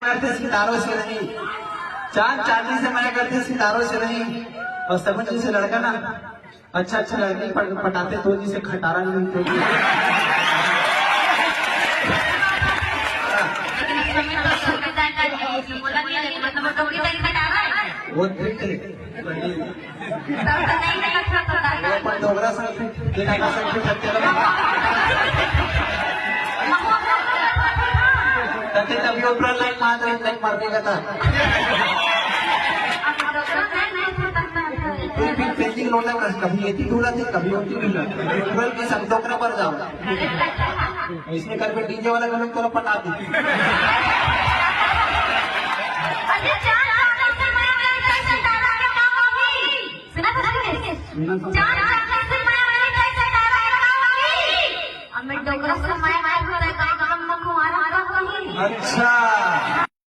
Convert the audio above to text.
करते सितारों से नहीं, चांद चांदी से माया करते सितारों से नहीं। और समझ जी से लड़का ना अच्छा अच्छा लड़की पटाते तो जिसे खटारा नहीं मिलते। वो डोगरा तभी ऊपर लाइन मार देगा था। पेंटिंग लोटा कभी ये ढूंढा थी कभी होती ढूंढा के सब डोकरा पर जाओ इसमें करके डीजे वाला लोग तो पटा दी।